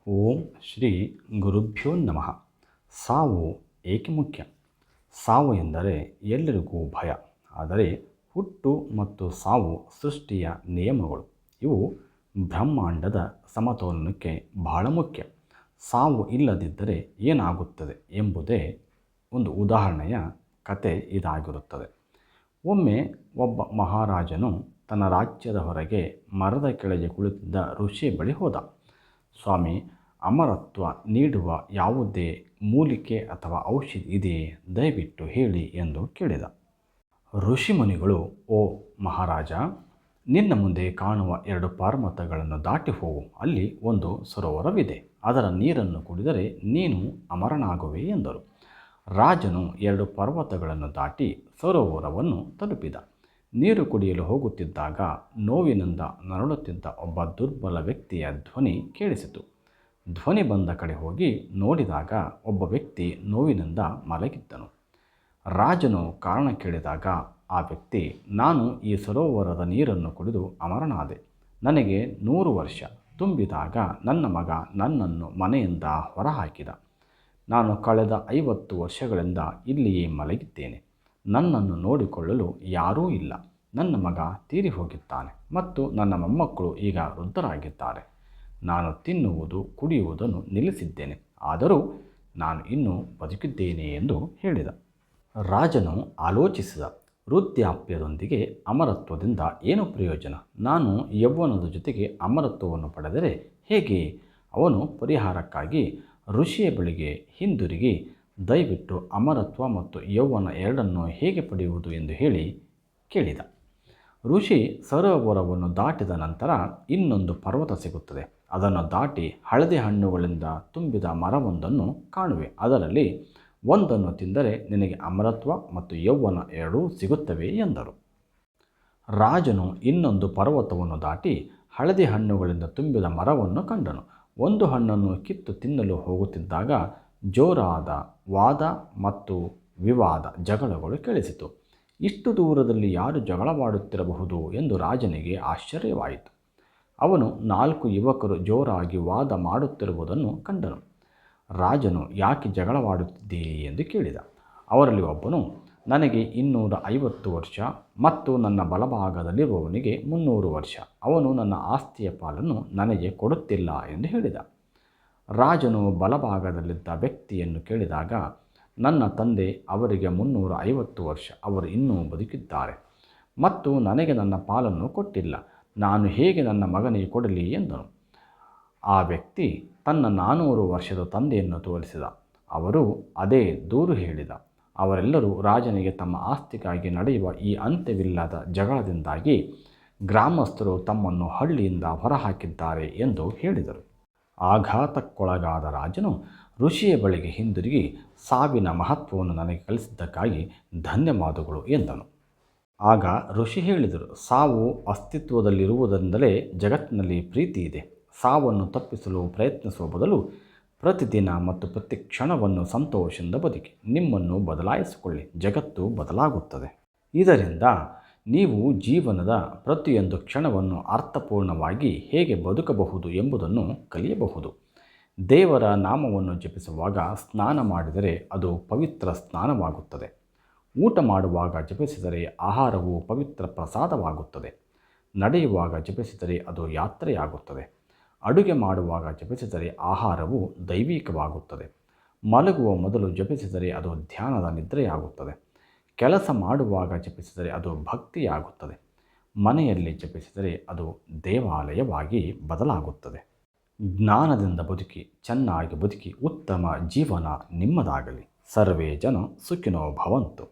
ಓಂ ಶ್ರೀ ಗುರುಭ್ಯೋ ನಮಃ. ಸಾವು ಏಕೆ ಮುಖ್ಯ? ಸಾವು ಎಂದರೆ ಎಲ್ಲರಿಗೂ ಭಯ. ಆದರೆ ಹುಟ್ಟು ಮತ್ತು ಸಾವು ಸೃಷ್ಟಿಯ ನಿಯಮಗಳು. ಇವು ಬ್ರಹ್ಮಾಂಡದ ಸಮತೋಲನಕ್ಕೆ ಬಹಳ ಮುಖ್ಯ. ಸಾವು ಇಲ್ಲದಿದ್ದರೆ ಏನಾಗುತ್ತದೆ ಎಂಬುದೇ ಒಂದು ಉದಾಹರಣೆಯ ಕತೆ ಇದಾಗಿರುತ್ತದೆ. ಒಮ್ಮೆ ಒಬ್ಬ ಮಹಾರಾಜನು ತನ್ನ ರಾಜ್ಯದ ಹೊರಗೆ ಮರದ ಕೆಳಗೆ ಕುಳಿತಿದ್ದ ಋಷಿಯ ಬಳಿ ಹೋದ. ಸ್ವಾಮಿ, ಅಮರತ್ವ ನೀಡುವ ಯಾವುದೇ ಮೂಲಿಕೆ ಅಥವಾ ಔಷಧಿ ಇದೆಯೇ? ದಯವಿಟ್ಟು ಹೇಳಿ ಎಂದು ಕೇಳಿದ. ಋಷಿಮುನಿಗಳು, ಓ ಮಹಾರಾಜ, ನಿನ್ನ ಮುಂದೆ ಕಾಣುವ 2 ಪರ್ವತಗಳನ್ನು ದಾಟಿ ಹೋಗು. ಅಲ್ಲಿ ಒಂದು ಸರೋವರವಿದೆ. ಅದರ ನೀರನ್ನು ಕುಡಿದರೆ ನೀನು ಅಮರನಾಗುವೆ ಎಂದರು. ರಾಜನು 2 ಪರ್ವತಗಳನ್ನು ದಾಟಿ ಸರೋವರವನ್ನು ತಲುಪಿದ. ನೀರು ಕುಡಿಯಲು ಹೋಗುತ್ತಿದ್ದಾಗ ನೋವಿನಿಂದ ನರಳುತ್ತಿದ್ದ ಒಬ್ಬ ದುರ್ಬಲ ವ್ಯಕ್ತಿಯ ಧ್ವನಿ ಕೇಳಿಸಿತು. ಧ್ವನಿ ಬಂದ ಕಡೆ ಹೋಗಿ ನೋಡಿದಾಗ ಒಬ್ಬ ವ್ಯಕ್ತಿ ನೋವಿನಿಂದ ಮಲಗಿದ್ದನು. ರಾಜನು ಕಾರಣ ಕೇಳಿದಾಗ ಆ ವ್ಯಕ್ತಿ, ನಾನು ಈ ಸರೋವರದ ನೀರನ್ನು ಕುಡಿದು ಅಮರನಾದೆ. ನನಗೆ 100 ವರ್ಷ ತುಂಬಿದಾಗ ನನ್ನ ಮಗ ನನ್ನನ್ನು ಮನೆಯಿಂದ ಹೊರಹಾಕಿದ. ನಾನು ಕಳೆದ 50 ವರ್ಷಗಳಿಂದ ಇಲ್ಲಿಯೇ ಮಲಗಿದ್ದೇನೆ. ನನ್ನನ್ನು ನೋಡಿಕೊಳ್ಳಲು ಯಾರೂ ಇಲ್ಲ. ನನ್ನ ಮಗ ತೀರಿ ಹೋಗಿದ್ದಾನೆ ಮತ್ತು ನನ್ನ ಮೊಮ್ಮಕ್ಕಳು ಈಗ ವೃದ್ಧರಾಗಿದ್ದಾರೆ. ನಾನು ತಿನ್ನುವುದು ಕುಡಿಯುವುದನ್ನು ನಿಲ್ಲಿಸಿದ್ದೇನೆ, ಆದರೂ ನಾನು ಇನ್ನೂ ಬದುಕಿದ್ದೇನೆ ಎಂದು ಹೇಳಿದ. ರಾಜನು ಆಲೋಚಿಸಿದ. ವೃದ್ಧಾಪ್ಯದೊಂದಿಗೆ ಅಮರತ್ವದಿಂದ ಏನು ಪ್ರಯೋಜನ? ನಾನು ಯೌವನದ ಜೊತೆಗೆ ಅಮರತ್ವವನ್ನು ಪಡೆದರೆ ಹೇಗೆ? ಅವನು ಪರಿಹಾರಕ್ಕಾಗಿ ಋಷಿಯ ಬಳಿಗೆ ಹಿಂದಿರುಗಿ, ದಯವಿಟ್ಟು ಅಮರತ್ವ ಮತ್ತು ಯೌವನ ಎರಡನ್ನೂ ಹೇಗೆ ಪಡೆಯುವುದು ಎಂದು ಹೇಳಿ ಕೇಳಿದ. ಋಷಿ, ಸರೋವರವನ್ನು ದಾಟಿದ ನಂತರ ಇನ್ನೊಂದು ಪರ್ವತ ಸಿಗುತ್ತದೆ. ಅದನ್ನು ದಾಟಿ ಹಳದಿ ಹಣ್ಣುಗಳಿಂದ ತುಂಬಿದ ಮರವೊಂದನ್ನು ಕಾಣುವೆ. ಅದರಲ್ಲಿ ಒಂದನ್ನು ತಿಂದರೆ ನಿನಗೆ ಅಮರತ್ವ ಮತ್ತು ಯೌವನ ಎರಡೂ ಸಿಗುತ್ತವೆ ಎಂದರು. ರಾಜನು ಇನ್ನೊಂದು ಪರ್ವತವನ್ನು ದಾಟಿ ಹಳದಿ ಹಣ್ಣುಗಳಿಂದ ತುಂಬಿದ ಮರವನ್ನು ಕಂಡನು. ಒಂದು ಹಣ್ಣನ್ನು ಕಿತ್ತು ತಿನ್ನಲು ಹೋಗುತ್ತಿದ್ದಾಗ ಜೋರಾದ ವಾದ ಮತ್ತು ವಿವಾದ, ಜಗಳಗಳು ಕೇಳಿಸಿತು. ಇಷ್ಟು ದೂರದಲ್ಲಿ ಯಾರು ಜಗಳವಾಡುತ್ತಿರಬಹುದು ಎಂದು ರಾಜನಿಗೆ ಆಶ್ಚರ್ಯವಾಯಿತು. ಅವನು 4 ಯುವಕರು ಜೋರಾಗಿ ವಾದ ಮಾಡುತ್ತಿರುವುದನ್ನು ಕಂಡನು. ರಾಜನು, ಯಾಕೆ ಜಗಳವಾಡುತ್ತಿದ್ದೀರಿ ಎಂದು ಕೇಳಿದ. ಅವರಲ್ಲಿ ಒಬ್ಬನು, ನನಗೆ 250 ವರ್ಷ ಮತ್ತು ನನ್ನ ಬಲಭಾಗದಲ್ಲಿರುವವನಿಗೆ 300 ವರ್ಷ. ಅವನು ನನ್ನ ಆಸ್ತಿಯ ಪಾಲನ್ನು ನನಗೆ ಕೊಡುತ್ತಿಲ್ಲ ಎಂದು ಹೇಳಿದ. ರಾಜನು ಬಲಭಾಗದಲ್ಲಿದ್ದ ವ್ಯಕ್ತಿಯನ್ನು ಕೇಳಿದಾಗ, ನನ್ನ ತಂದೆ ಅವರಿಗೆ 350 ವರ್ಷ, ಅವರು ಇನ್ನೂ ಬದುಕಿದ್ದಾರೆ ಮತ್ತು ನನಗೆ ನನ್ನ ಪಾಲನ್ನು ಕೊಟ್ಟಿಲ್ಲ. ನಾನು ಹೇಗೆ ನನ್ನ ಮಗನಿಗೆ ಕೊಡಲಿ ಎಂದನು. ಆ ವ್ಯಕ್ತಿ ತನ್ನ 400 ವರ್ಷದ ತಂದೆಯನ್ನು ತೋರಿಸಿದ. ಅವರು ಅದೇ ದೂರು ಹೇಳಿದ. ಅವರೆಲ್ಲರೂ ರಾಜನಿಗೆ ತಮ್ಮ ಆಸ್ತಿಗಾಗಿ ನಡೆಯುವ ಈ ಅಂತ್ಯವಿಲ್ಲದ ಜಗಳದಿಂದಾಗಿ ಗ್ರಾಮಸ್ಥರು ತಮ್ಮನ್ನು ಹಳ್ಳಿಯಿಂದ ಹೊರಹಾಕಿದ್ದಾರೆ ಎಂದು ಹೇಳಿದರು. ಆಘಾತಕ್ಕೊಳಗಾದ ರಾಜನು ಋಷಿಯ ಬಳಿಗೆ ಹಿಂದಿರುಗಿ, ಸಾವಿನ ಮಹತ್ವವನ್ನು ನನಗೆ ಕಲಿಸಿದ್ದಕ್ಕಾಗಿ ಧನ್ಯವಾದಗಳು ಎಂದನು. ಆಗ ಋಷಿ ಹೇಳಿದರು, ಸಾವು ಅಸ್ತಿತ್ವದಲ್ಲಿರುವುದರಿಂದಲೇ ಜಗತ್ತಿನಲ್ಲಿ ಪ್ರೀತಿ ಇದೆ. ಸಾವನ್ನು ತಪ್ಪಿಸಲು ಪ್ರಯತ್ನಿಸುವ ಬದಲು ಪ್ರತಿದಿನ ಮತ್ತು ಪ್ರತಿ ಕ್ಷಣವನ್ನು ಸಂತೋಷದಿಂದ ಬದುಕಿ ನಿಮ್ಮನ್ನು ಬದಲಾಯಿಸಿಕೊಳ್ಳಿ. ಜಗತ್ತು ಬದಲಾಗುತ್ತದೆ. ಇದರಿಂದ ನೀವು ಜೀವನದ ಪ್ರತಿಯೊಂದು ಕ್ಷಣವನ್ನು ಅರ್ಥಪೂರ್ಣವಾಗಿ ಹೇಗೆ ಬದುಕಬಹುದು ಎಂಬುದನ್ನು ಕಲಿಯಬಹುದು. ದೇವರ ನಾಮವನ್ನು ಜಪಿಸುವಾಗ ಸ್ನಾನ ಮಾಡಿದರೆ ಅದು ಪವಿತ್ರ ಸ್ನಾನವಾಗುತ್ತದೆ. ಊಟ ಮಾಡುವಾಗ ಜಪಿಸಿದರೆ ಆಹಾರವು ಪವಿತ್ರ ಪ್ರಸಾದವಾಗುತ್ತದೆ. ನಡೆಯುವಾಗ ಜಪಿಸಿದರೆ ಅದು ಯಾತ್ರೆಯಾಗುತ್ತದೆ. ಅಡುಗೆ ಮಾಡುವಾಗ ಜಪಿಸಿದರೆ ಆಹಾರವು ದೈವಿಕವಾಗುತ್ತದೆ. ಮಲಗುವ ಮೊದಲು ಜಪಿಸಿದರೆ ಅದು ಧ್ಯಾನದ ನಿದ್ರೆಯಾಗುತ್ತದೆ. ಕೆಲಸ ಮಾಡುವಾಗ ಜಪಿಸಿದರೆ ಅದು ಭಕ್ತಿಯಾಗುತ್ತದೆ. ಮನೆಯಲ್ಲಿ ಜಪಿಸಿದರೆ ಅದು ದೇವಾಲಯವಾಗಿ ಬದಲಾಗುತ್ತದೆ. ಜ್ಞಾನದಿಂದ ಬದುಕಿ, ಚೆನ್ನಾಗಿ ಬದುಕಿ, ಉತ್ತಮ ಜೀವನ ನಿಮ್ಮದಾಗಲಿ. ಸರ್ವೇ ಜನ ಸುಖಿನೋ ಭವಂತು.